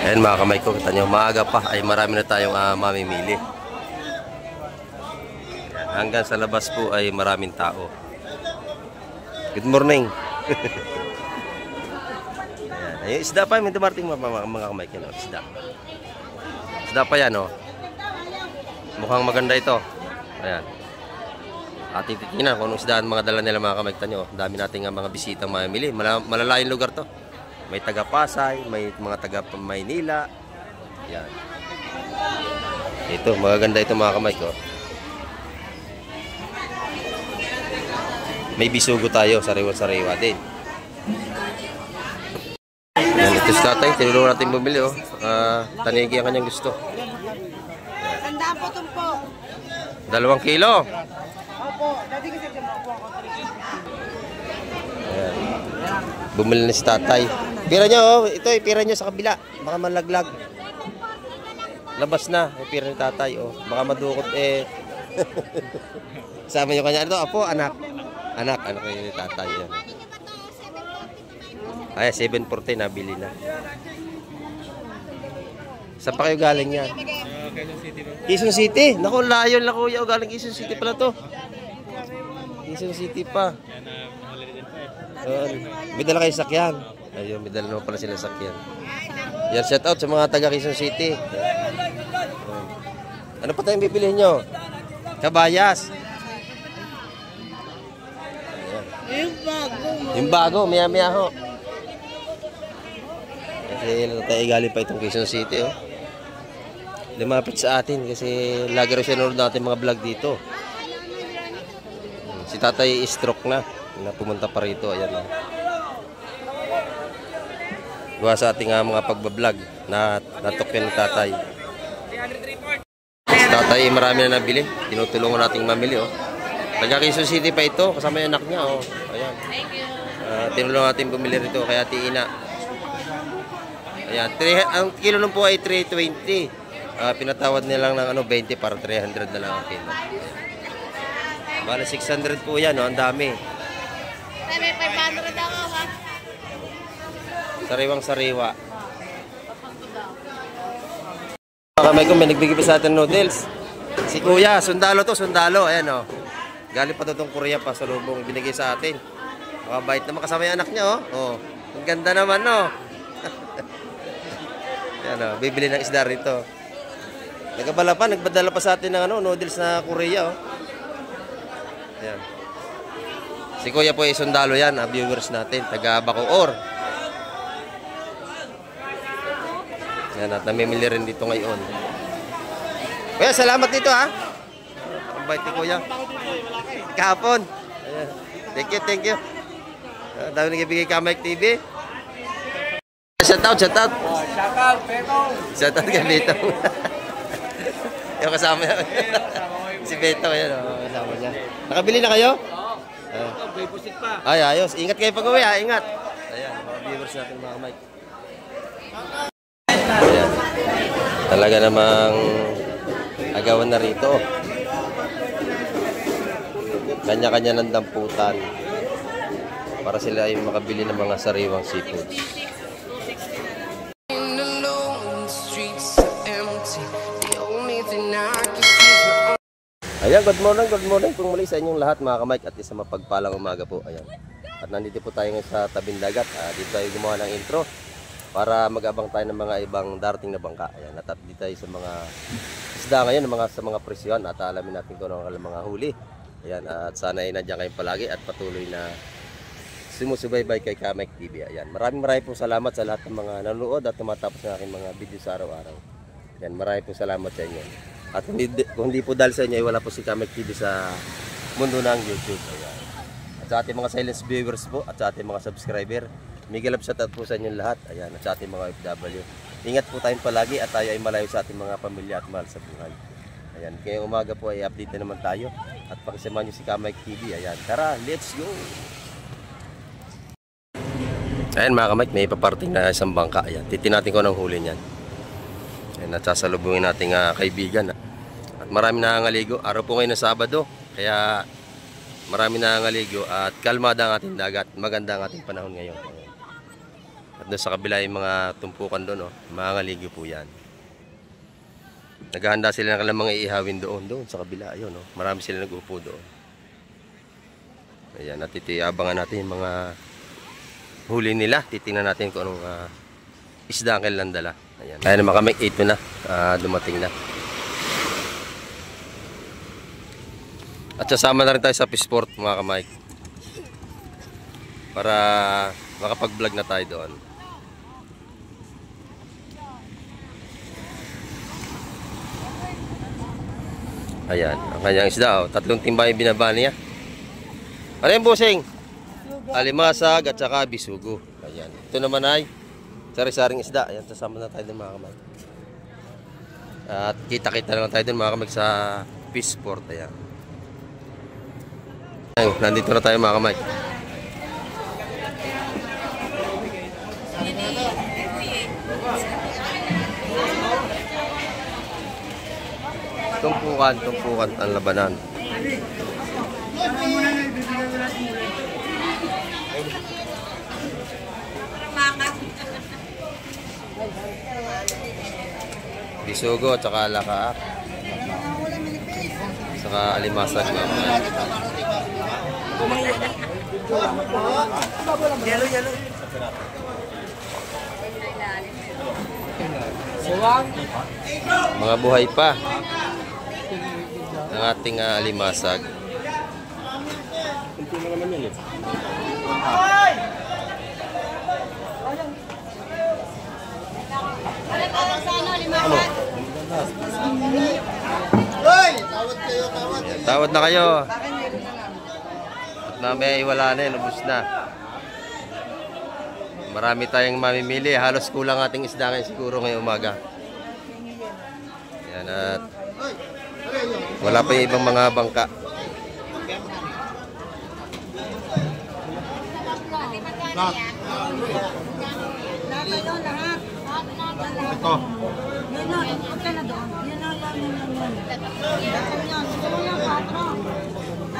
Ayan mga kamay ko, kita nyo, maaga pa ay marami na tayong mamimili. Hanggang sa labas po ay maraming tao. Good morning. Ayan, yung isda pa, may dumarting mga kamay ko, isda. Isda pa yan, oh. Mukhang maganda ito. Ayan. Ating titignan kung anong isda ang mga dala nila mga kamay, kita nyo. Dami nating mga bisitang mamimili. Malalayong lugar to. May taga Pasay, may mga taga Maynila. Yan. Ito, magaganda ito mga kamay ko. May bisugo tayo, sariwa-sariwa din. Yan, ito si tatay, tinulungan natin bumili, oh. Tanigi ang kanyang gusto. Tandaan po ito po. 2 kilo. Opo, dati kasi Ayan. Bumili na si tatay. Pira nyo, oh. Ito, pira nyo sa kabila. Baka malaglag. Labas na. Pira ni tatay, oh. Baka madukot, eh. Kasama nyo kanya. Ito, apo, anak. Anak ni tatay. Yan. Ay, 740 nabili na. Saan pa kayo galing yan? Quezon City. Naku, layon lang kuya. Galing Quezon City pala to. Quezon City pa. May dala kayo sakyan. Ayun, may dala naman pala sila sakyan. Yan, shout out sa mga taga Quezon City. Ano pa tayong bibilihin nyo? Kabayas. Yung bago, maya-maya ho. Kasi tayo galing pa itong Quezon City, oh. Lumapit sa atin kasi lagi rin sinunod natin mga vlog dito. Si tatay stroke na pumunta pa rito. Ayan, oh. Gawa sa ating mga pagbablog na natokyan ni tatay. Si tatay marami na nabili. Tinutulungan nating mamili, oh. Taga Quezon City pa ito, kasama yung anak niya, oh. Ayan. Tinulungan natin bumili rito kaya Tina. Ayan, ang kilo nun po ay 320. Pinatawad nilang ng 20 para 300 na lang ang kilo. Bala 600 po yan, oh. Ang dami. may 500 ako, ha? Sariwang sariwa. Kamay ko, may nagbigay pa sa atin noodles. Si kuya, sundalo to, sundalo. Ayan, oh. Galing pa to itong Korea pa sa lubong binigay sa atin. Makabait naman kasama yung anak niya, oh. Oh, ang ganda naman, no. Ayan, oh. Bibili ng isda rito. Nagabala pa, nagbadala pa sa atin ng noodles na Korea, oh. Ayan. Si kuya po ay sundalo yan, viewers natin, taga Bacoor. Ayan, at namimili rin dito ngayon. Kuya, salamat dito, ha. Ang bait ni kuya. Kahapon. Ayan. Thank you. Dami nagbibigay ka Mike TV. Shout out. Shout out, Betong. Shout out kay Betong. Yung kasama niya. Si Betong, ayan, kasama niya. Nakabili na kayo? May pusit pa. Ay, ayos. Ingat kayo pag-uwi, ha. Ingat. Ayan, mga viewers natin, mga Mike. Ayan. Talaga namang agawan na rito. Kanya-kanya ng damputan para sila ay makabili ng mga sariwang seafoods. Ayan, good morning pong muli sa inyong lahat mga kamay at isang mapagpalang umaga po. Ayan. At nandito po tayo ngayon sa tabing dagat. Dito tayo gumawa ng intro para mag-abang tayo ng mga ibang darating na bangka. Ayan, at dito tayo sa mga isda ngayon, sa mga presyon at alamin natin kung ano ang mga huli. Ayan, at sana ay nandiyan kayong palagi at patuloy na sumusubaybay kay Kamek TV. Ayan, maraming po salamat sa lahat ng mga nanonood at tumatapos ng aking mga video sa araw-araw. Ayan, maraming po salamat sa inyo. At kung hindi po dahil sa inyo, ay wala po si Kamek TV sa mundo ng YouTube. Ayan. At sa ating mga silent viewers po at sa ating mga subscriber, mega love shoutout po sa inyong lahat. Ayan, at sa ating mga OFW. Ingat po tayong palagi at tayo ay malayo sa ating mga pamilya at mahal sa buhay. Ayan, kaya umaga po ay update na naman tayo at pakisamahan nyo si Kamek TV. Ayan, tara, let's go! Ayan mga Kamek, may paparting na isang bangka. Ayan, titin natin kung anong huli niyan. Ayan, at sasalubungin nating kaibigan. At marami nakangaligo. Araw po ngayon na Sabado, kaya marami nakangaligo at kalmada ang ating dagat. Maganda ang ating panahon ngayon. Ayan. At doon sa kabila yung mga tumpukan doon, oh, mga ngaligyo po yan. Naghahanda sila ng kalamang iihawin doon sa kabila. Ayun, oh, marami sila nag-upo doon. Ayan, at abangan natin yung mga huli nila. Titingnan natin kung anong isda ang kailan dala. Ayan, kaya naman kami 8 na dumating na. At sasama na rin tayo sa Pisport mga kamay. Para makapag-vlog na tayo doon. Ayan, ang kanyang isda. Oh. 3 timba yung binaba niya. Ano yung busing? Alimasag at saka bisugo. Ayan. Ito naman ay sari-saring isda. Ayan, sasama na tayo doon mga kamay. At kita-kita naman tayo doon mga kamay sa Pisport. Ayan. Ayan, nandito na tayo mga kamay. Tumpukan ang labanan. Bisugo at saka lakaak. Saka alimasag na. Mga buhay pa ang ating alimasag. Tawad na kayo. At mamaya iwala na yun, ubus na. Marami tayong mamimili. Halos kulang ating isda ngayon siguro ngayong umaga. Yan, at wala pa yung ibang mga bangka. Ito. Yun na, huwag ka na doon. Yun na, yan. Siguro yung 4.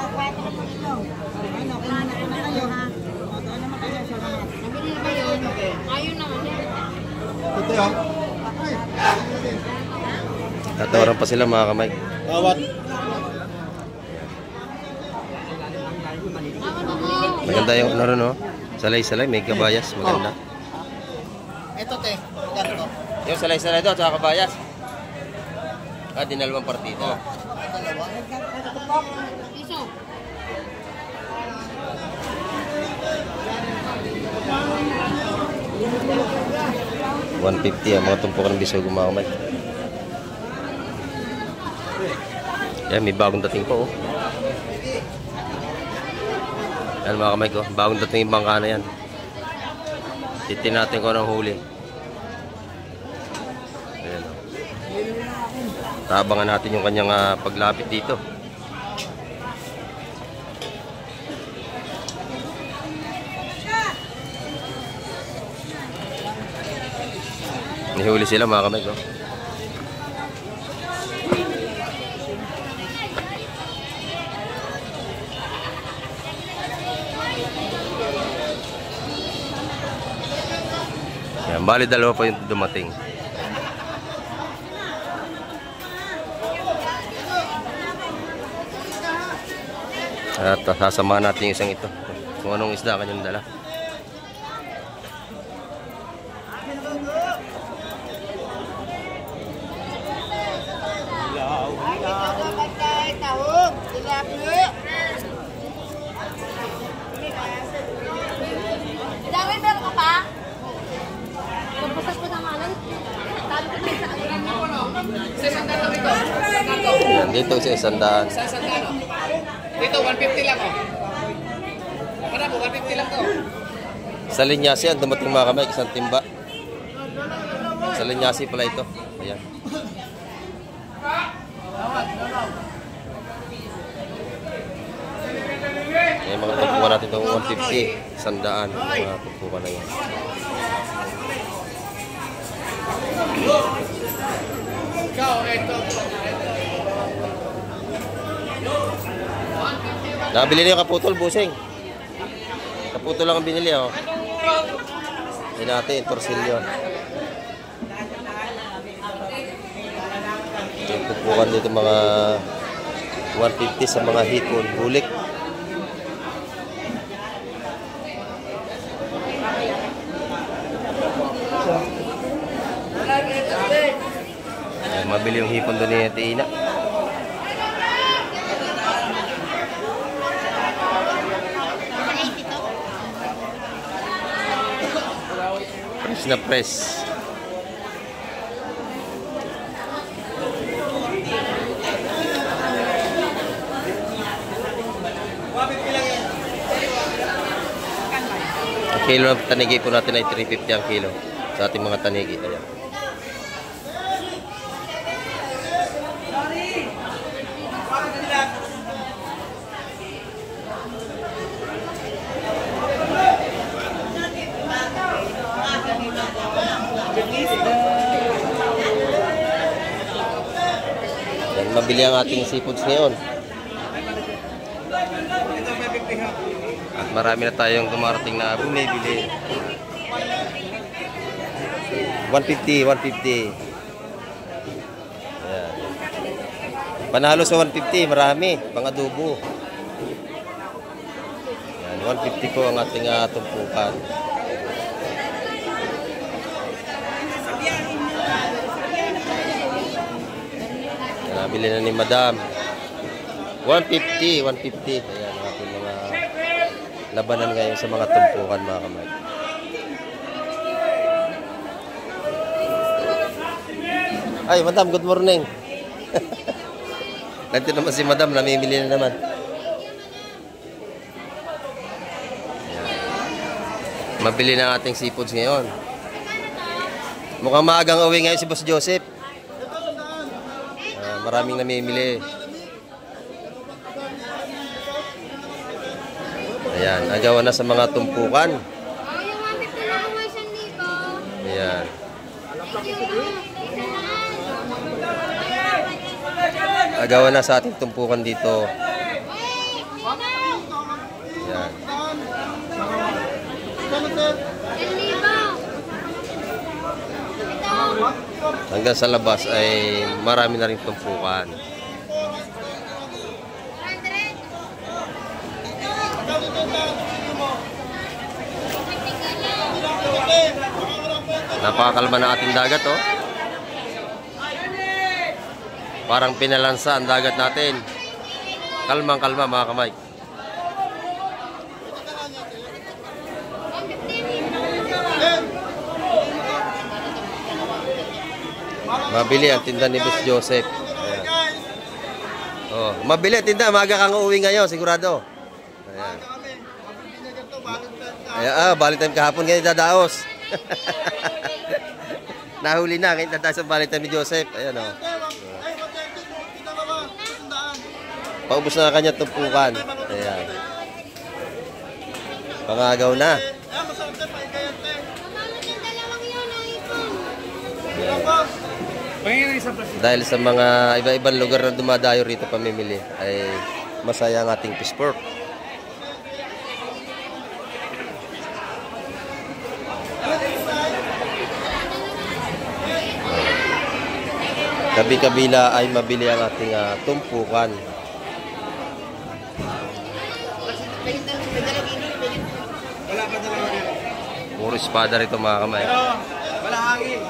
4 mo ito. Ano, kumanak na kayo ha. O, doon naman kayo sa lahat. Nabili ba yun? Ayun naman. Ito yun. Tatawaran pa sila mga kamay. Tawad. Maganda yung ano no? Salay-salay, may kabayas. Maganda. Ito te, magkano to? Yung salay-salay doon, tsaka kabayas. Dinalawang partida. Iso. $150 ang mga tumpukan ng bisugo mga kamay. Yan, may bagong dating po. Oh. Yan mga kamay ko, bagong dating yung bangka na yan. Titin natin kung anong huli. Ayan, oh. Tabangan natin yung kanyang paglapit dito. Nihuli sila mga kamay ko. Yan, bali dalawa pa yung dumating. At sasamahan natin yung isang ito. Kung anong isda kanyang dala. Dami meron ka pa? Pagpasas ko ng alay. Yan, dito sa 100. Dito, 150 lang oh. Para po, 150 lang to. Sa Linyasi yan, dumating mga kamay, isang timba. Sa Linyasi pala ito. Ayan. Ayan, mga tumpukan natin itong 150. 100. Mga tumpukan na yan. Ikaw, ito. Nakabili na yung kaputol, busing. Kaputol lang ang binili, oh. Yan natin, torsilyo. Pupukan dito mga 150 sa mga hipon, bulik. Ay, mabili yung hipon doon ni Ate Ina. Press na press. Ang kilo ng tanigi po natin ay 350 ang kilo sa ating mga tanigi. Ayan. Yan, mabili ang ating seafoods ngayon. At marami na tayong dumarating na bumibili. 150, 150. Ayan. Panalo sa 150, marami, pang adobo. Ayan, 150 po ang ating tumpukan. Ayan, nabili na ni Madam. 150, 150. Ayan, ang ating mga labanan ngayon sa mga tumpukan, mga kamay. Ay, Madam, good morning. Nanti naman si Madam, namimili na naman. Ayan. Mabili na ating seafoods ngayon. Mukhang maagang uwi ngayon si Boss Joseph. Maraming namimili. Ayan, agawa na sa mga tumpukan. Ayan. Agawa na sa ating tumpukan dito. Ayan. Hanggang sa labas ay marami na rin tumpukan. Napakakalma ng ating dagat, oh. Parang pinalansa ang dagat natin. Kalmang-kalma, mga kamay. Mabili ang tinda ni Boss Joseph. Ayan. Oh, mabili ang tinda, maaga kang uuwi ngayon, sigurado. Ayan. Ayan, Valentine kahapon ngayon dadaos. Nahuli na, ngayon dadaos ang Valentine ni Joseph. Ayan, oh. Paubos na kanya tumpukan. Ayan. Pangagaw na. Dahil sa mga iba-ibang lugar na dumadayo rito pamimili ay masaya ang ating fish pork. Kabi-kabila ay mabili ang ating tumpukan. Puro espada rito, mga kamay. Wala hangin.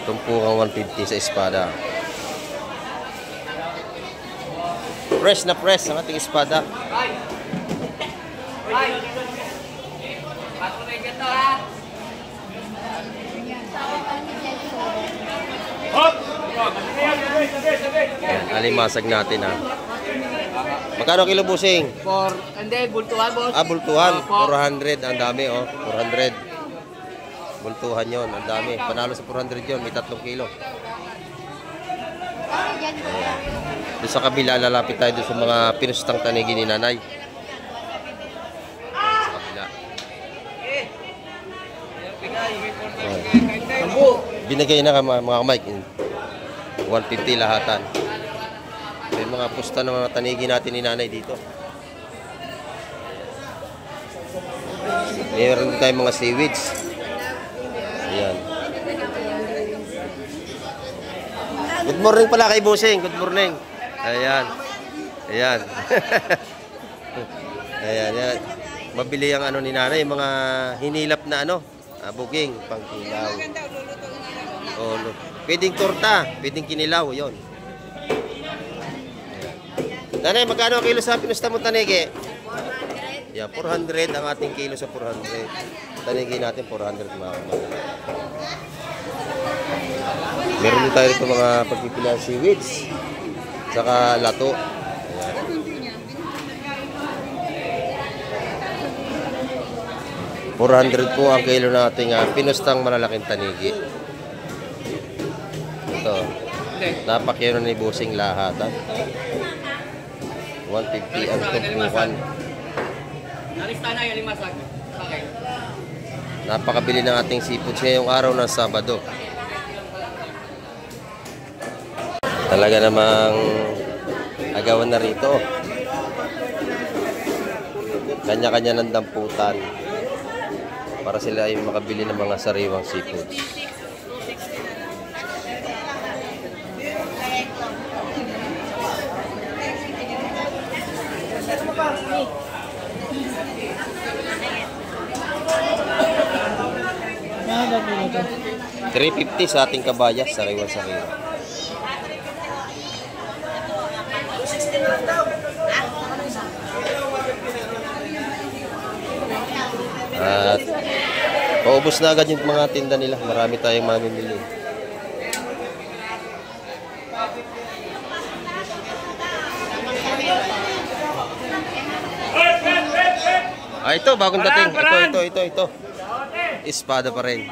Tumpukan 150 sa espada. Press na press ang ating espada. Ayan, alimasag natin, ha. Magkano kilo busing? Hindi, bultuhan, boss. Bultuhan. 400. Ang dami, oh. 400. Bultuhan yon, ang dami. Panalo sa 400 yon, may 3 kilo. Ayan. Doon sa kabila, lalapit tayo doon sa mga pinustang tanigi ni nanay. Sa kabila. Ayan. Binigay na mga kamay. 150 lahatan. May mga pusta ng mga tanigi natin ni nanay dito. Meron din tayong mga seaweeds. Ayan. Good morning pala kay Busing. Good morning. Ayan. Ayan. Ayan. Ayan. Mabili ang ano ni nanay, yung mga hinilap na ano, booking, pang kilaw. Oh, pwedeng torta, pwedeng kinilaw, yon. Nanay, magkano ang kilo sa pinusta mo tanigi? Yeah, 400 ang ating kilo sa 400. Tanigi natin 400 mga kamay. Meron din tayo rito mga pagpipilian seaweeds. Saka lato. Ayan. 400 po ang kilo nating pinustang malalaking tanigi. Ito. Napakino ni Busing lahat. 150 ang tumpukan. Nalista na yung limasag. Okay. Napakabili ng ating seafood ngayong araw ng Sabado. Talaga namang agawan na rito. Kanya-kanya ng damputan para sila ay makabili ng mga sariwang seafoods. $350 sa ating kabayas, sariwang sariwa. At paubos na agad yung mga tinda nila. Marami tayong mamimili. Ito, bagong dating. Ito. Espada pa rin.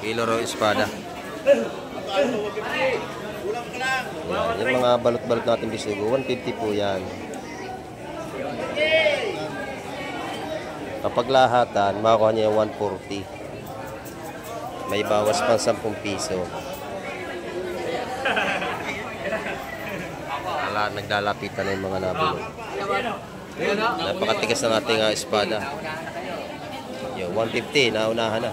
Kilo raw espada. Yan, yung mga balot-balot natin bisugo, 150 po yan. Kapag lahatan, makuha niya yung 140. May bawas pang 10 piso. Naglalapitan na yung mga nabulong. Napakatigas ng ating espada. Yung 150, naunahan na.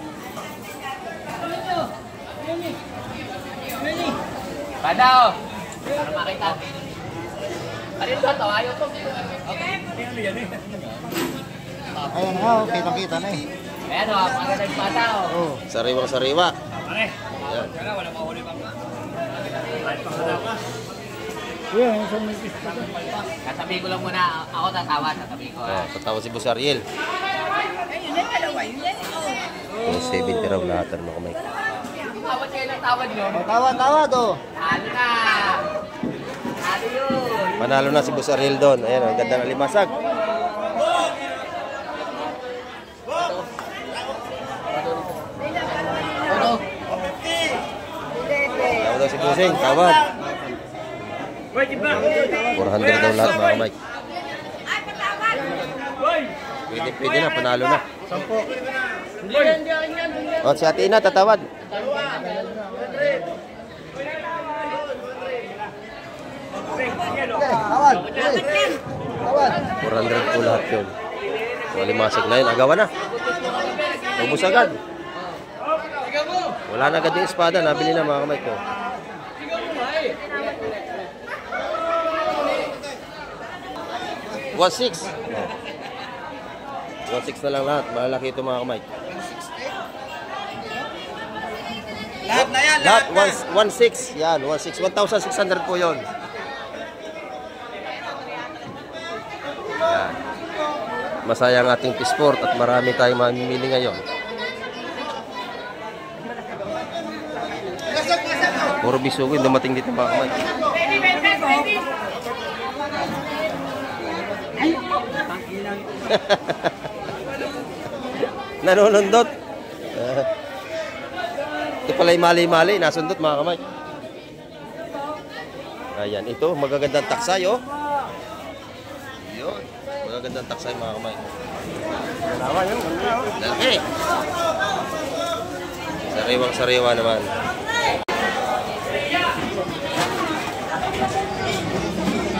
Padao! Para makita. Ano ito? Ayaw ito. Okay. Ayan nga, kitang-kita na eh. Ayan o, maganda yung padao. Sariwang sariwa. Ayan. Wala mahuli pa. Sasabihin ko lang muna, ako tatawa, sasabihin ko. Tatawa si Boss Ariel. Oh, 70 raw lahat ng mga kamay. Tawad kayo ng tawad nyo. Tawad oh. Talo na. Talo yun. Manalo na si Boss Ariel doon. Ayan, ang ganda ng limasag. Tawad daw si Busing, tawad. 400 daw lahat mga kamay. Pwede na, panalo na. O, si Ate Ina, tatawad. 400 po lahat yun. So, limasag na yun. Agawan na. Ubus agad. Wala na agad yung espada. Nabili na mga kamay ko. $1.6. 1.6 na lang lahat. Malalaki ito mga kamay. Lahat na yan, Lahat 1.6. Yan, 1.6. 1,600 po yun. Yan. Masaya ang ating Pisport at marami tayong mamimili ngayon. Puro bisugo yung dumating dito mga kamay. Nanunundot. Ito pala yung mali-mali. Nasundot mga kamay. Ayan. Ito. Magagandang taksay oh. Yun. Magagandang taksay mga kamay. Laki. Sariwang-sariwa naman.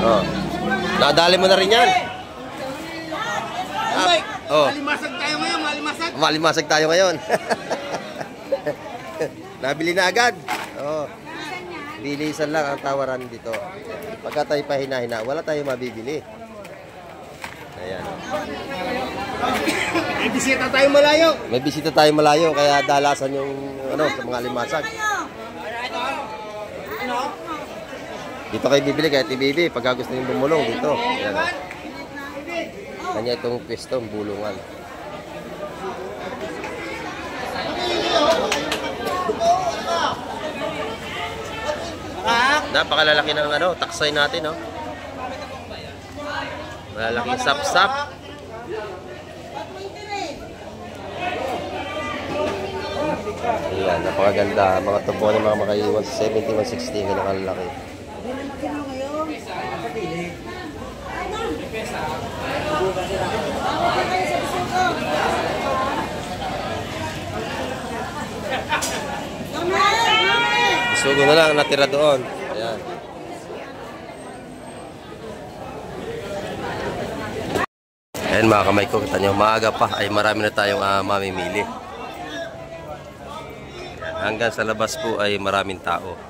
Oh. Nadali mo na rin yan. Oh. Malimasag tayo ngayon, malimasag. Malimasag tayo ngayon. Nabili na agad. Oh. Bilisan lang ang tawaran dito. Pagka tayo pahina-hina, wala tayong mabibili. Ayan. May bisita tayo malayo. May bisita tayo malayo, kaya dalasan yung ano, sa mga limasag. Dito kayo bibili, kahit i-bibi. Pagka gusto nyo bumulong, dito. Ayan. Kanya itong pwesto, bulungan. Napakalalaki ng ano, taksay natin, no? Malalaking sap-sap. Ayan, napakaganda. Mga tubo ng mga makay 170, 160, yung nakalaki. Sugo na lang natira doon. Ayan. Ayan mga kamay ko, kita nyo, maaga pa ay marami na tayong mamimili. Ayan. Hanggang sa labas po ay maraming tao.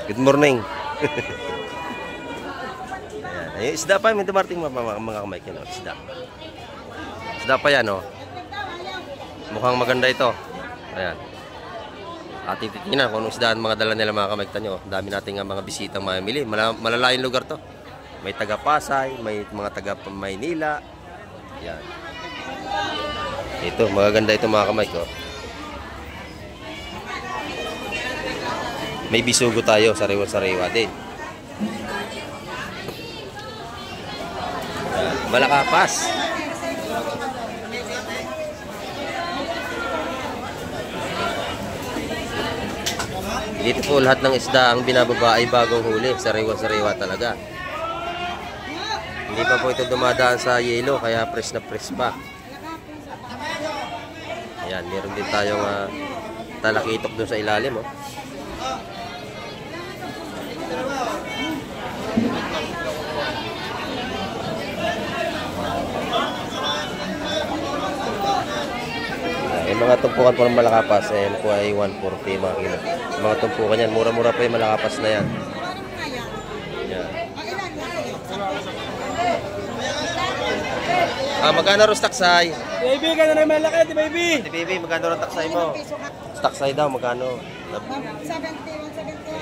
Good morning. Ayan. Yung isda pa, may dumarting mga kamay ko. Isda. Isda pa yan, oh. Mukhang maganda ito. Ayan. Ating titingnan kung anong isdaan mga dala nila mga kamay nyo. Dami nating mga bisitang mamimili. Malalayong lugar to. May taga Pasay, may mga taga Maynila. Yan. Ito, magaganda ito mga kamay ko. May bisugo tayo, sariwa-sariwa din. Yan. Malakapas. Dito po lahat ng isda ang binababa ay bagong huli. Sariwa-sariwa talaga. Hindi pa po ito dumadaan sa yelo, kaya fresh na fresh pa. Ayan, meron din tayong talakitok dun sa ilalim. Oh. Yung mga tumpukan po ng malakapas, ayan po ay 140 mga kilo. Yung mga tumpukan yan, mura-mura po yung malakapas na yan. Yan. Magkano rin taksay? Baby, ka na rin malaki, di baby. Di baby, magkano rin taksay mo? Taksay daw, magkano?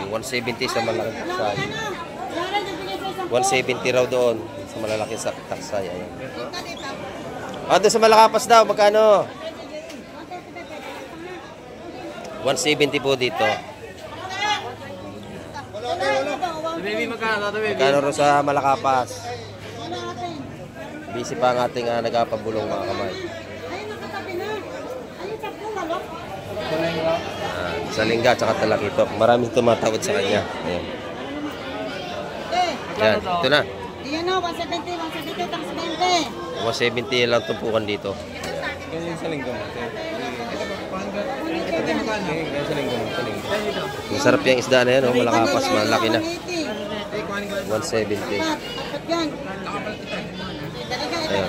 170 sa malaking taksay. 170 raw doon sa malalaking taksay. Ayan. Doon sa malakapas daw, magkano? 170 po dito. Baby, magkano to, baby? Magkano rin sa malakapas? Busy pa ang ating nagpapabulong mga kamay. Sa lingga at talakitok. Maraming tumatawad sa kanya. Ayan. Yan, ito na. Yan o, 170, 170, 170 lang tumpukan dito. Ganyan sa linggo mo. Masarap yung isda na yan, oh. Malakapas, malaki na. 170. Ayan.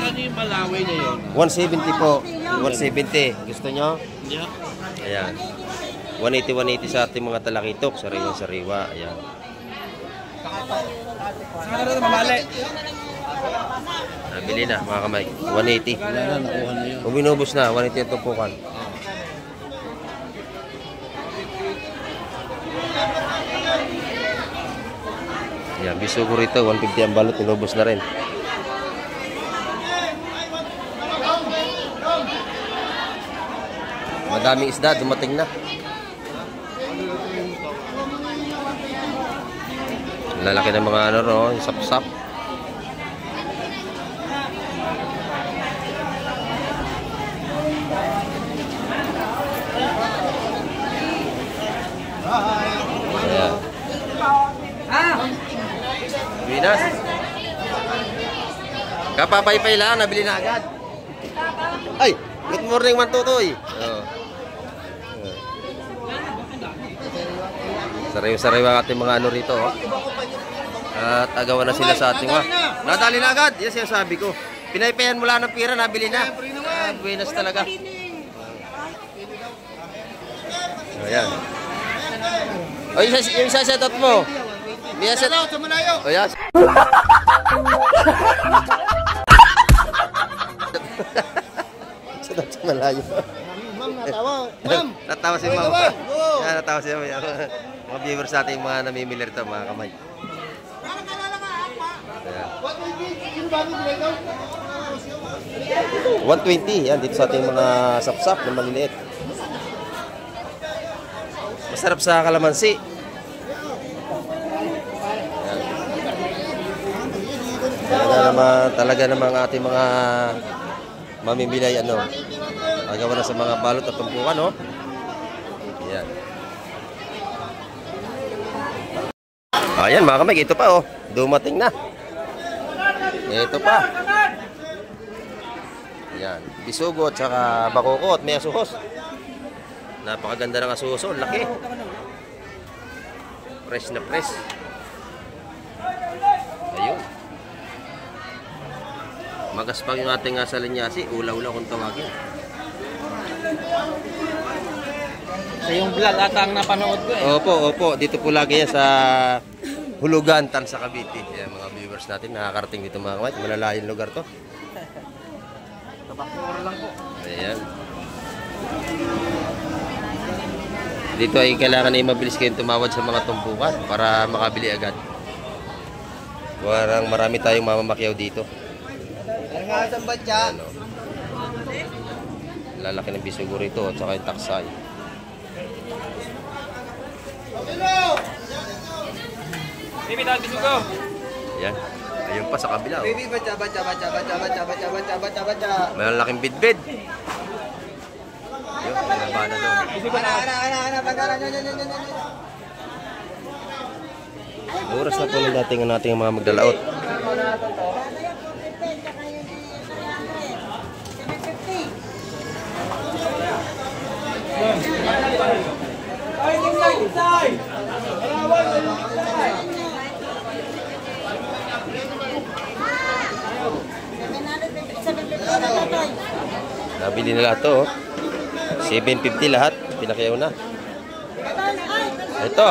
Ano yung malaway na yun? 170 po. 170. Gusto nyo? Yeah. Ayan. 180 sa ating mga talakitok. Sariwa-sariwa. Ayan. Saan na mamali? Nabili na mga kamay. 180. Wala na, nakuha na yun. Uminubos na. 180 yung tumpukan. Ayan. Bisugo rito. 150 ang balot. Inubos na rin. Madaming isda. Dumating na. Lalaki ng mga ano, no? Yung sap-sap. Ayan. Binas. Kapapay-pay lang, nabili na agad. Ay, good morning, Mantutoy. Oh. Sariwa-sariwa ating mga ano rito, oh. At agawan na sila sa ating mga. Nadali na agad. Yan sinasabi ko. Pinaypayan mula ng pira, nabili na. Buenas talaga. Ayan. O, yung isa set out mo. May set out sa malayo. O, yan. Set out sa malayo. Ma'am, natawa. Ma'am! Natawa si Ma'am. Yan, natawa si Ma'am. Mga viewers natin, mga namimili rito, mga kamay. Ayan. 120. Yan, dito sa ating mga sapsap na maliliit. Masarap sa kalamansi. Talaga naman ating mga mamimili ay ano, magawa na sa mga balot at tumpukan, no? Ayan. Ayan, mga kamay, ito pa, oh. Dumating na. Ito pa. Ayan, bisugo at saka bakoko at may asuhos. Napakaganda ng asuhos, oh. Laki. Fresh na fresh. Ayun. Magaspang yung ating salinyasi, ulaw-ulaw kung tawagin. Sa yung vlog ata ang napanood ko eh. Opo. Dito po lagi yan sa Hulugan, Tansa, Cavite. Yan, mga viewers natin, nakakarating dito mga kamay. Malalayong lugar to. Tabakura lang po. Ayan. Dito ay kailangan ay mabilis kayong tumawad sa mga tumpukan para makabili agad. Parang marami tayong mamamakyaw dito. Ano, lalaki ng bisugo rito at saka yung taksay. Baby, tawag bisugo. Yan. Ayun pa sa kabila. Baby, baca. Malalaking bidbid. Ayun, nababa na doon. Oras na po ng dating nating mga magdalaot. Nabili na lahat to, oh. 750 lahat, pinakyaw na. Ito,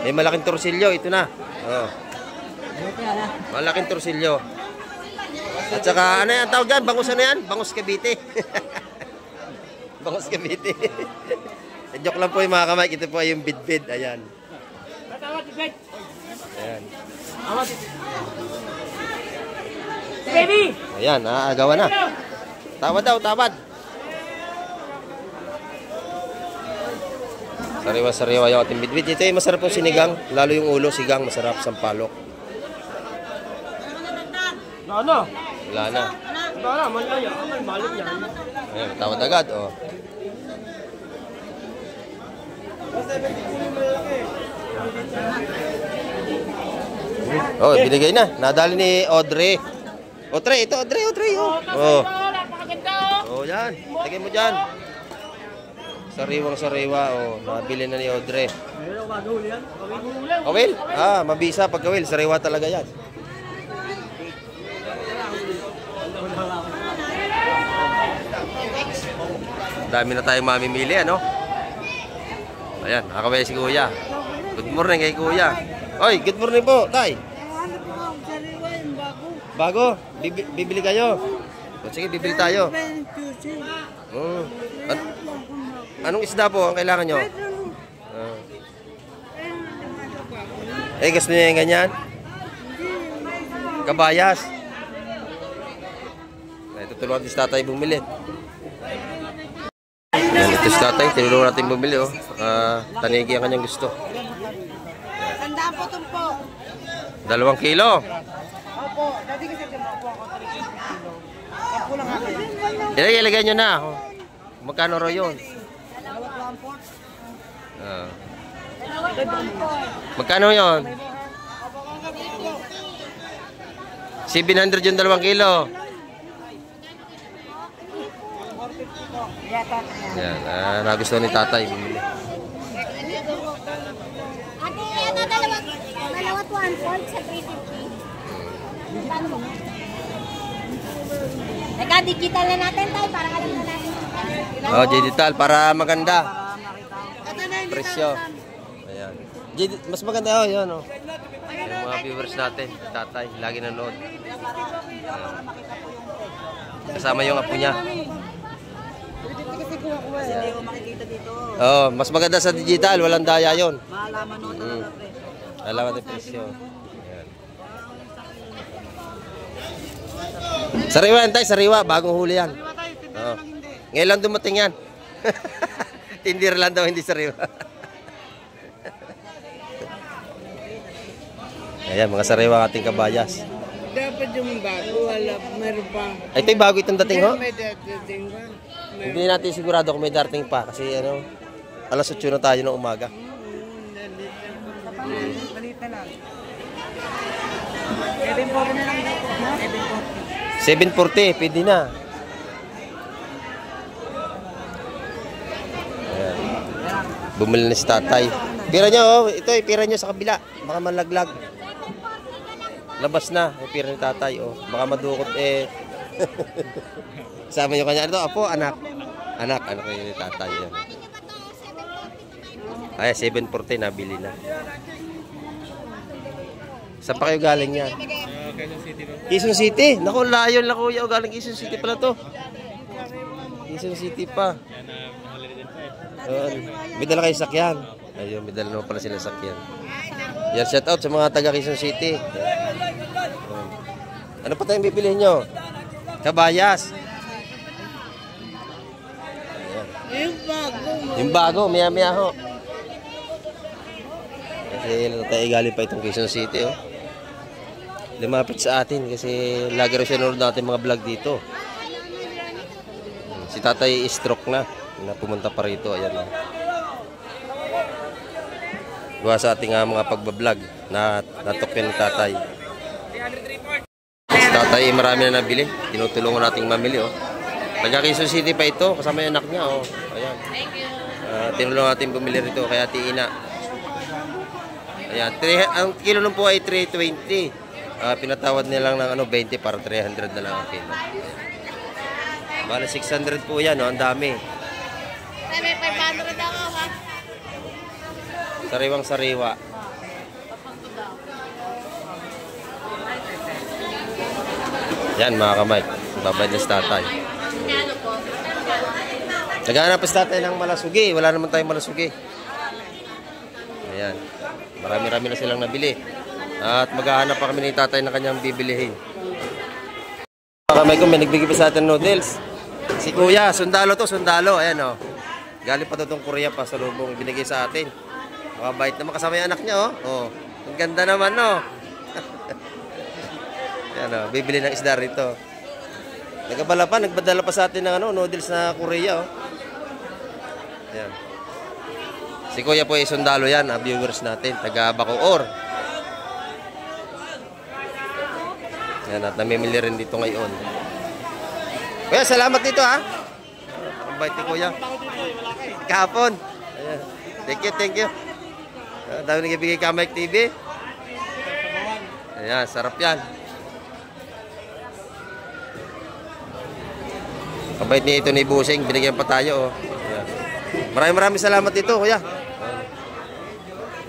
may malaking torsilyo, ito na. Oh. Malaking torsilyo. At saka ano yan tawag yan? Bangus ano yan? Bangus Cavite. Bangus Cavite. Joke lang po yung mga kamay, ito po ay yung bidbid. Ayan. Ayan. Baby! Ayan, agawan na. Tawad daw, tawad. Sariwa-sariwa yung ating bidbid. Ito ay masarap yung sinigang. Lalo yung ulo, sigang, masarap sampalok. Ano? Wala na. Wala, malaya. Malaya yan. Ayan, tawad agad, oh. Oh, binigay na. Nadali ni Audrey. Audrey, ito, Audrey, oh. Oh. Oh, yan. Lagay mo dyan. Sariwang-sariwa, oh. Nabili na ni Audrey. Kawil? Ah, mabisa pag kawil. Sariwa talaga yan. Dami na tayong mamimili, ano? Ayan, nakakawin si Kuya. Good morning kay Kuya. Oy, good morning po, Tay. Bago? Bibili kayo? O, sige, bibili tayo. Anong isda po ang kailangan nyo? Gusto niya yung ganyan? Kabayas. Tutulungan natin si Tatay bumili. Yan, ito si Tatay, tinulungan natin bumili, oh. Tanigi ang kanyang gusto. Tandaan po itong po. 2 kilo. Opo, dati kasi tumakuha ko 3 kilo. Yan po lang ako. Ilagay nyo na. Oh. Magkano ro yun? Magkano yun? 700 yung 2 kilo. Yan, nagustuhan ni Tatay bumili. Ate, ano, dalawa 1/4 sa 350. Teka, digital na natin tayo para alam na natin. Oh, digital para maganda. Ito na yung Presyo. Ayan. Mas maganda oh, 'yan oh. Yung mga viewers natin, tatay, lagi nanood. Kasama yung apo niya. kasi kuha-kuha. Hindi ko makikita dito. Oh, mas maganda sa digital, walang daya 'yon. Maalaman mo talaga, pre. Alaman ng presyo. Ayan. Sariwa yan tayo, sariwa. Bagong huli yan. Oh. Ngayon lang dumating yan. Tindir lang daw, hindi sariwa. Ayan, mga sariwa ang ating kabayas. Dapat yung bago, wala, meron pa. Ay, ito'y bago itong dating ho. May dating ba? Hindi natin sigurado kung may dating pa. Kasi ano, alas 8 na tayo ng umaga. Balita lang. 740 na lang dito. 740, pwede na. Ayan. Bumili na si tatay. Pira nyo, oh. Ito, pira nyo sa kabila. Baka malaglag. Labas na, pira ni tatay. Oh. Baka madukot eh. Kasama nyo kanya. Ano to? Apo, anak. Anak ni tatay. Yan. Ay, 740 nabili na. Saan pa kayo galing yan? Quezon City. Naku, layo lang kuya. O, galing Quezon City pala to. Quezon City pa. May dala kayo sakyan. Ayun, may dala naman pala sila sakyan. Yan, shout out sa mga taga Quezon City. Ano pa tayong bibilihin nyo? Kabayas. Yung bago, maya-maya ho. Kasi tayo galing pa itong Quezon City, oh. Lumapit sa atin kasi lagi rin sinunod natin mga vlog dito. Si tatay stroke na pumunta pa rito. Ayan, oh. Gawa sa ating mga pagbablog na natukyan ni tatay. Si tatay marami na nabili. Tinutulungan nating mamili, oh. Taga Quezon City pa ito, kasama yung anak niya, oh. Ayan. Tinulungan natin bumili rito kaya Tina. Ayan, ang kilo nun po ay 320. Pinatawad nilang ng 20 para 300 na lang ang kilo. Bala 600 po yan, no? Ang dami. May 500 ako, ha? Sariwang sariwa. Yan mga kamay. Babay na si tatay. Naghahanap pa si tatay ng malasugi. Wala naman tayong malasugi. Ayan. Marami-rami na silang nabili. At maghahanap pa kami ni tatay na kanyang bibilihin. Kamay ko, may nagbigay pa sa atin noodles. Si kuya, sundalo to, sundalo. Ayan o. Galing pa to itong Korea pa sa lubong binigay sa atin. Makabait naman kasama yung anak niya o. Oh. Ang ganda naman o. Ayan o, bibili ng isda rito. Nagabala pa, nagbadala pa sa atin ng noodles na Korea o. Ayan. Si kuya po ay sundalo yan, viewers natin, taga Bacoor. Yan, at namimili rin dito ngayon. Kuya, salamat dito ha. Ang bait ni kuya. Kahapon. Ayan. Thank you. Dami nagbibigay ka Mike TV. Ayan, sarap yan. Ang bait ni ito ni Busing, binigyan pa tayo. Oh. Ayan. Maraming salamat dito kuya.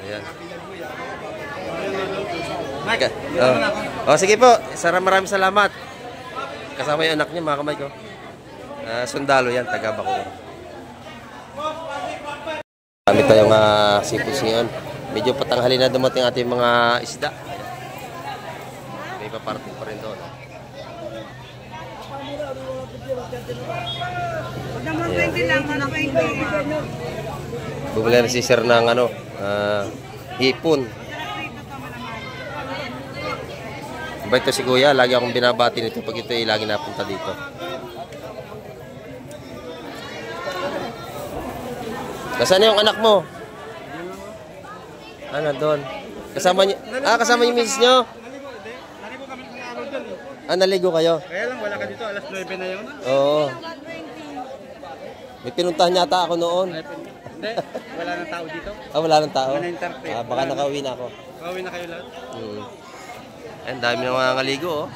Ayan. Mike, oh, sige po. Maraming salamat. Kasama yung anak niya, mga kamay ko. Sundalo yan, taga Bacoor. Kami tayong sipos ngayon. Medyo patanghali na dumating ating mga isda. May paparating pa rin doon. Bumili na si sir ng hipon. Bait to si kuya, lagi akong binabati nito pag ito ay lagi napunta dito. Nasaan yung anak mo? Doon. Kasama niyo, kasama yung misis niyo? Naligo kami ng araw dyan. Naligo kayo? Kaya lang, wala ka dito, alas 9 na yun. Oo. May pinuntahan yata ako noon. Hindi, wala nang tao dito. Wala nang tao? Wala nang interpret. Baka nakauwi na ako. Nakauwi na kayo lahat? Ang dami ng mga ngaligo, oh.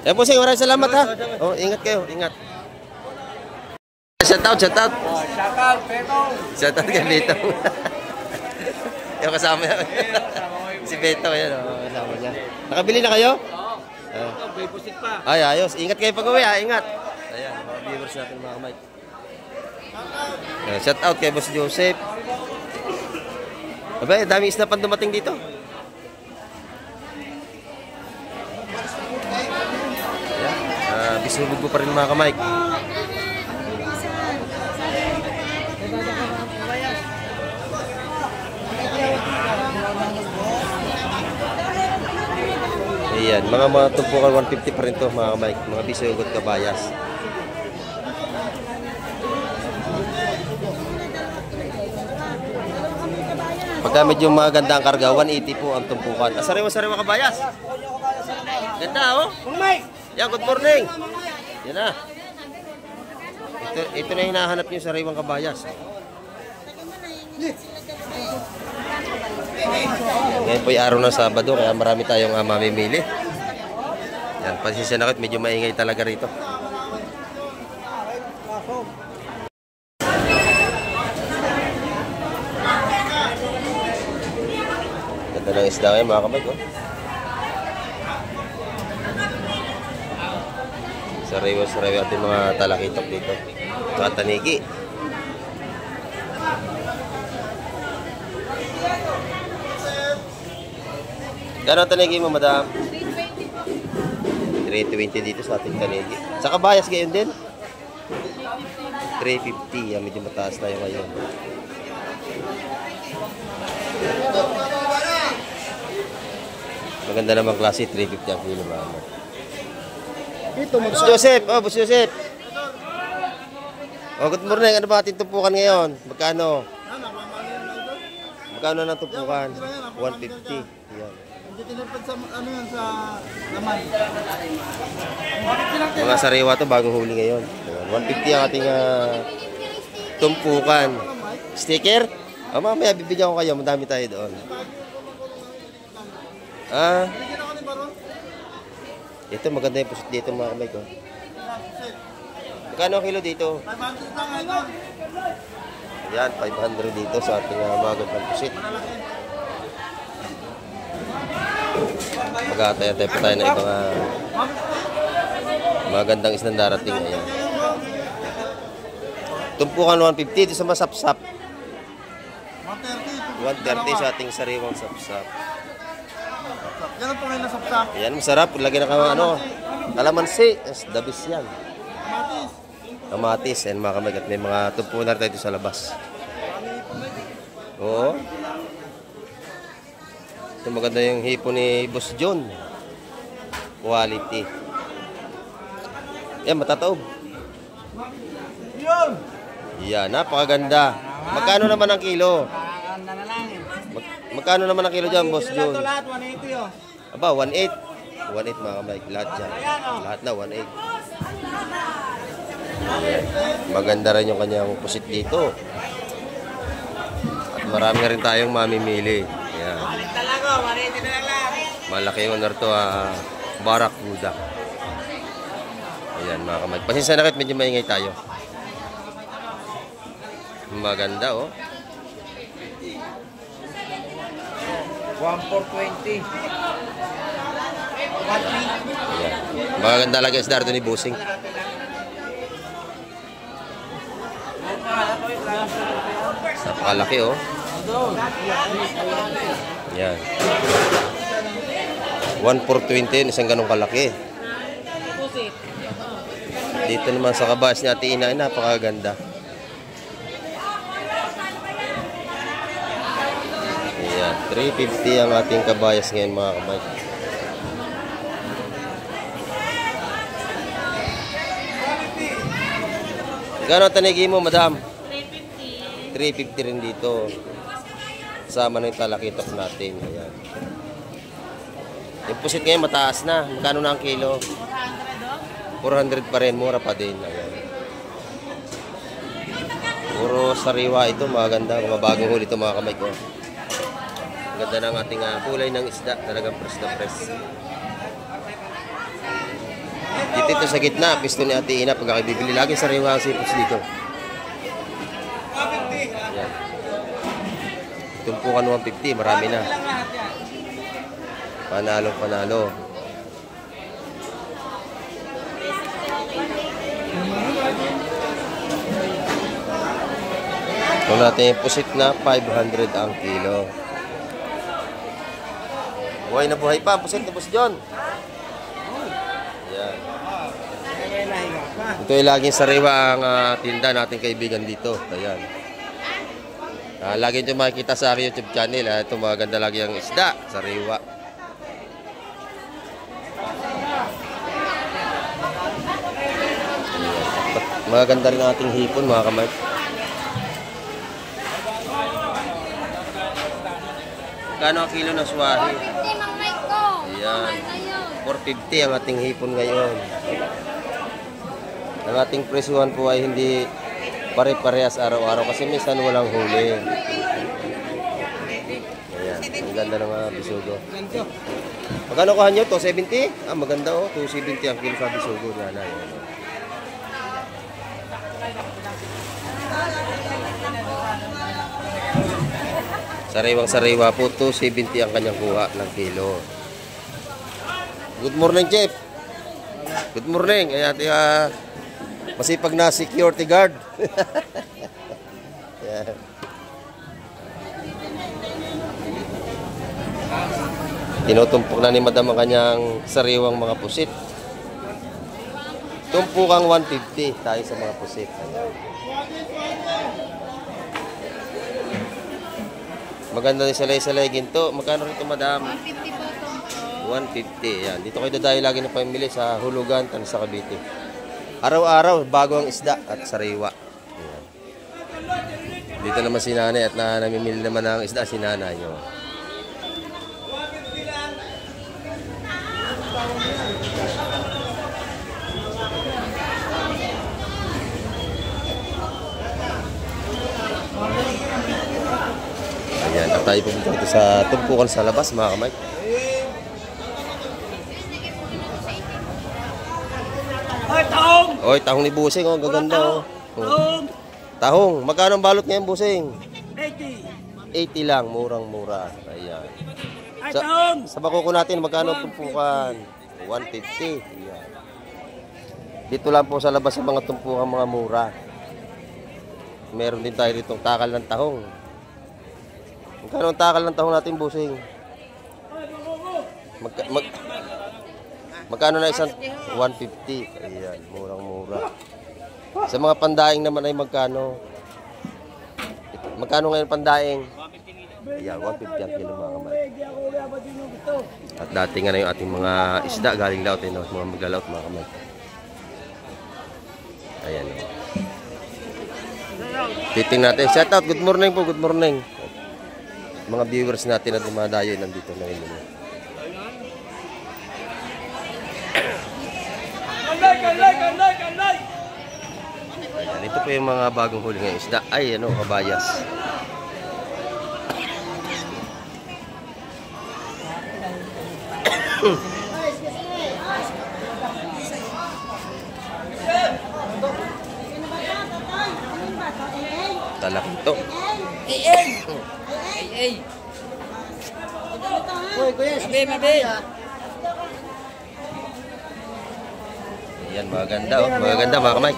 Eh, bossing, maraming salamat, ha. Oh, ingat kayo, ingat. Shout out, shout out. Shoutout, Betong. Shout out kay Betong. Yung kasama niya. Si Betong, yan, oh, kasama niya. Nakabili na kayo? Oo. May pusit pa. Ay, ayos. Ingat kayo pag-uwi, ha. Ingat. Ayan, mga viewers natin, mga kamay. Shout out kay Boss Joseph. Aba, dami isda pang dumating dito. Ayan. Bisulog ko pa rin mga kamay. Ayan, mga tumpukan 150 pa rin to mga kamay. Mga bisugot kabayas. Pagka medyo maganda ang karga, 180 po ang tumpukan. Sariwa-sariwa kabayas. Ganda, oh. Yeah, good morning. Yan na. Ito na hinahanap niyo sariwang kabayas. Ngayon po yung araw ng Sabado, kaya marami tayong mamimili. Yan, pasensya na kayo, medyo maingay talaga rito. Ganda ng isda ngayon mga kamay ko. Sariwa-sariwa ating mga talakitok dito. Mga tanigi. Gano'n tanigi mo, madam? 320 dito sa ating tanigi. Sa kabayas gayon din? 350. Yan, medyo mataas tayo ngayon. Maganda naman klase, 350 ang kilo ba? Boss Joseph, Boss Joseph. Oh, good morning. Ano ba ating tumpukan ngayon? Magkano? Magkano ng tumpukan? 150. Yan. Tinapad sa ano yan sa laman. Mga sariwa to bagong huli ngayon. 150 ang ating tumpukan. Sticker? Mamaya bibigyan ko kayo. Madami tayo doon. Ito maganda yung pusit dito mga kamay ko. Magkano ang kilo dito? 500 lang ito. Yan, 500 dito sa ating mga gandang pusit. Mag-aatay-atay pa tayo ng ibang magandang isang darating. Ayan. Tumpukan 150 dito sa masapsap. 130 sa ating sariwang sapsap. Yan ang pangay na sapsap. Ayan, masarap. Lagyan na ano, kalamansi. Dabis yan. Kamatis. Ayan mga kamagat. May mga tumpukan tayo dito sa labas. Oo. Ito maganda yung hipo ni Boss John. Quality. Yan, matataob. Yan, napakaganda. Magkano naman ang kilo? Magkano naman ang kilo dyan, Boss John? Ito lahat, 180 oh. Aba, 1.8. 1.8 mga kamay. Lahat dyan. Lahat na, 1.8. Maganda rin yung kanyang pusit dito. At marami rin tayong mamimili. Yan. Malaki yung honor to, Barracuda. Ayan mga kamay. Pasensya na kahit medyo maingay tayo. Maganda, oh. 1,420. Ayan. Maganda talaga yung isda ni Busing. Napakalaki, oh. Ayan. 1,420, isang ganong kalaki. Dito naman sa kabas ni Ate Ina, napakaganda. Ayan, 350 ang ating kabayas ngayon mga kamay. Gano'n tanigi mo, madam? 350. 350 rin dito. Kasama na yung talakitok natin. Ayan. Yung pusit ngayon mataas na. Magkano na ang kilo? 400 pa rin. Mura pa din. Ayan. Puro sariwa ito. Maganda. Mabagong huli ito mga kamay ko. Ganda ng ating kulay ng isda. Talagang press na press. Dito ito sa gitna. Pisto ni Ate Ina. Pagka bibili lagi sariwa ang sipos dito. Yan. Tumpukan 150. Marami na. Panalo, panalo. Ito natin yung pusit na 500 ang kilo. Buhay na buhay pa. Pusit ni Boss John. Ayan. Ito ay laging sariwa ang tinda nating kaibigan dito. Ayan. Lagi nyo makikita sa aking YouTube channel. Ito maganda lagi ang isda. Sariwa. Maganda rin ang ating hipon mga kamay. Kano ang kilo ng swahi? 450, Mang Mike ko. Ayan. 450 ang ating hipon ngayon. Ang ating presyuhan po ay hindi pare-parehas araw-araw kasi minsan walang huli. Ayan. Ang ganda ng bisugo. Magkano kuhan nyo? 270? Maganda oh. 270 ang kilo sa bisugo. Ayan. Sariwang-sariwa po, 270 ang kanyang kuha ng kilo. Good morning, Chef. Good morning. Ay ate, masipag na security guard. Yeah. Tinutumpok na ni Madam ang kanyang sariwang mga pusit. Tumpukang 150 tayo sa mga pusit. Ayan. Maganda din salay-salay ginto. Magkano rito, Madam? 150 po itong 150. Yan. Dito kayo dahil lagi na pamili sa Hulugan, sa Cavite. Araw-araw, bago ang isda at sariwa. Yan. Dito naman si nanay at namimili naman ng isda si nanay nyo. Ayan, at tayo pumunta dito sa tumpukan sa labas mga kamay. Oy, tahong ni Busing, oh, gaganda oh. Tahong, magkano ang balot ngayon, Busing? 80. 80 lang, murang-mura. Ayan. Sa bakuko natin, magkano ang tumpukan? 150. Ayan. Dito lang po sa labas sa mga tumpukan, mga mura. Meron din tayo ditong takal ng tahong. Magkano ang takal ng tahong natin, Busing? Magkano na isang 150? Ayan, murang-mura. Sa mga pandaing naman ay magkano? Magkano ngayon pandaing? Ayan, 150 ang kilo mga kamay. At dating na yung ating mga isda galing laot, mga maglalaot mga kamay. Ayan. Titing natin. Shout out, good morning po, good morning. Mga viewers natin na dumadayo nandito na yun. Ayan, ito po yung mga bagong huli ng isda. Ay, ano, kabayas. Talaki ito. Ayan, maganda oh. Maganda mga kamay.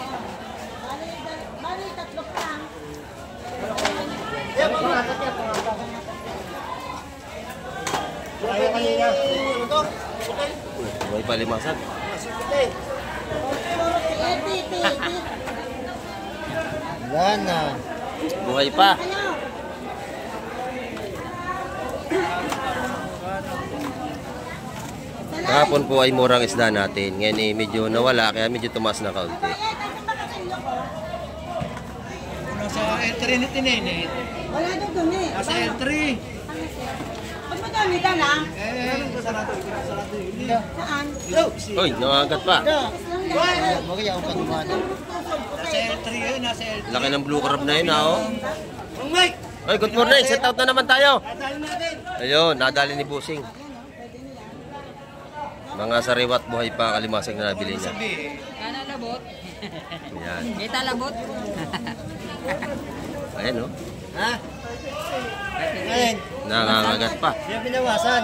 May palimasan. Yan na. Buhay pa. Kahapon po ay murang isda natin. Ngayon eh, medyo nawala kaya medyo tumaas na kaunti. Nasa entry ni Tinene. Wala doon dumi. Nasa entry. Ba't mo dumi ka lang? Sarado. Saan? Uy, nangagat pa. Magaya ako pagumano. Nasa entry yun, nasa entry. Laki ng blue crab na yun ha oh. Mang Mike! Ay, good morning. Set out na naman tayo. Ayun, nadali ni Busing. Mga sariwat buhay pa kalimasag na nabili niya. Ano labot? Ayan. Kita labot? Ayan, oh. Ha? Ayun. Nangangagat pa. Siya binawasan.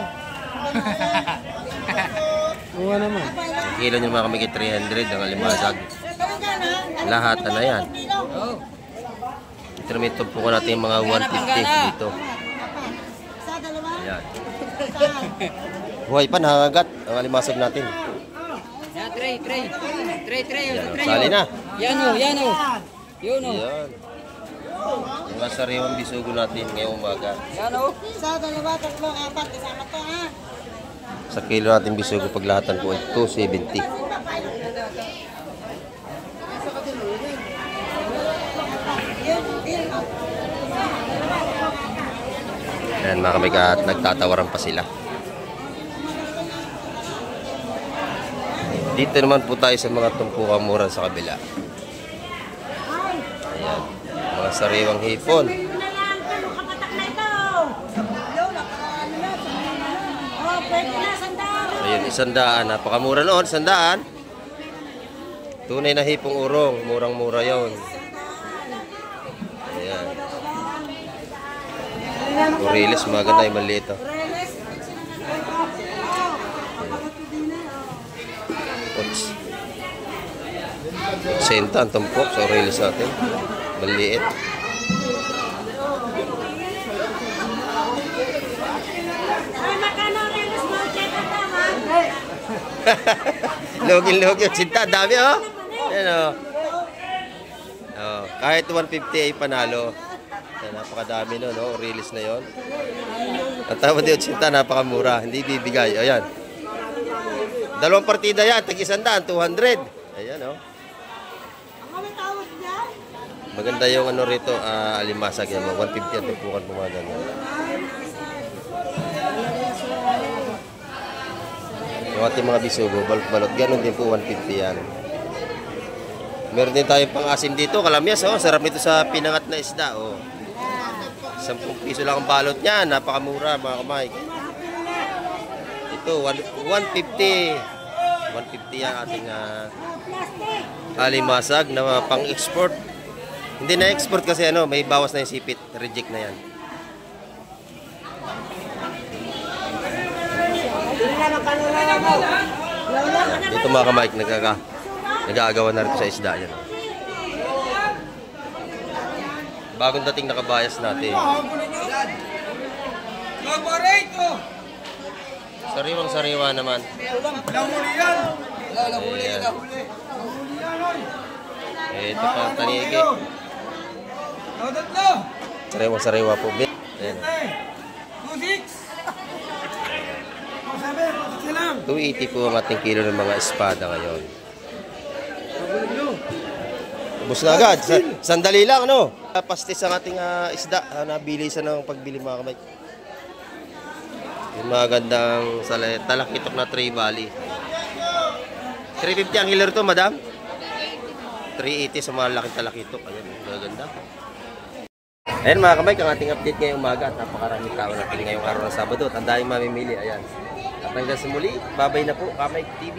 Oo naman. Kilo nyo mga kamigit 300 ang alimasag. Lahat na yan. Oo. Intermittent po ko natin yung mga 150 dito. Ayan. Buhay pa, nangangagat ang alimasag natin. Yan, tray. Ayan, oh. Sali na. Yan o. Yun o. Ayan. Yung mga sariwang bisugo natin ngayong umaga. Yan o. Isa, dalawa, tatlo, apat, kasama to ha. Sa kilo natin bisugo paglahatan po ay 270. Ayan mga kamigat, nagtatawaran pa sila. Dito naman po tayo sa mga tumpukan mura sa kabila. Ayan, mga sariwang hipon. Ayun, 100. Napakamura noon, 100. Tunay na hipong urong, murang-mura yon. Ayan. Kurilis, maganda yung maliit. Oh. Oops. Senta ang tumpok sa Aurelis natin. Maliit. Lugin-lugin. Sinta, dami oh. Ayan oh. Oh, kahit 150 ay panalo. Ayan, napakadami no, no? Aurelis na yon. Ang tawad din, Sinta, napakamura. Hindi bibigay. Ayan. Dalawang partida yan, tag-100, 200. Ayan, oh. Maganda yung ano rito, alimasag yan. 150 ang tupukan po mga ganyan. Yung ating mga bisugo, balot-balot. Ganon din po, 150 yan. Meron din tayong pang-asim dito. Kalamyas, oh. Sarap nito sa pinangat na isda, oh. 10 piso lang ang balot niya. Napakamura, mga kamay. Ito, 150. 150 yan ating alimasag na pang-export. Hindi na-export kasi ano, may bawas na yung sipit. Reject na yan. Dito mga kamay, nag-aagawan na rin sa isda yan. Bagong dating nakabayas natin. Sariwang-sariwa naman. Ayan. Ito pa ang tanigi. Sariwang-sariwa po. Ayan. 280 po ang ating kilo ng mga espada ngayon. Ubus na agad. Sandali lang, ano? Pastis ang ating isda. Nabilisan ng pagbili mga kamay. Yung magandang talakitok na Tree Valley. 350 ang kilo to, madam? 380 sa mga laking talakitok. Ayan, maganda. Ayan mga kamay, ang ating update ngayong umaga at napakaraming tao natin ngayong araw ng Sabado at ang daming mamimili. Ayan. At hanggang sa muli, babay na po, Kamay TV.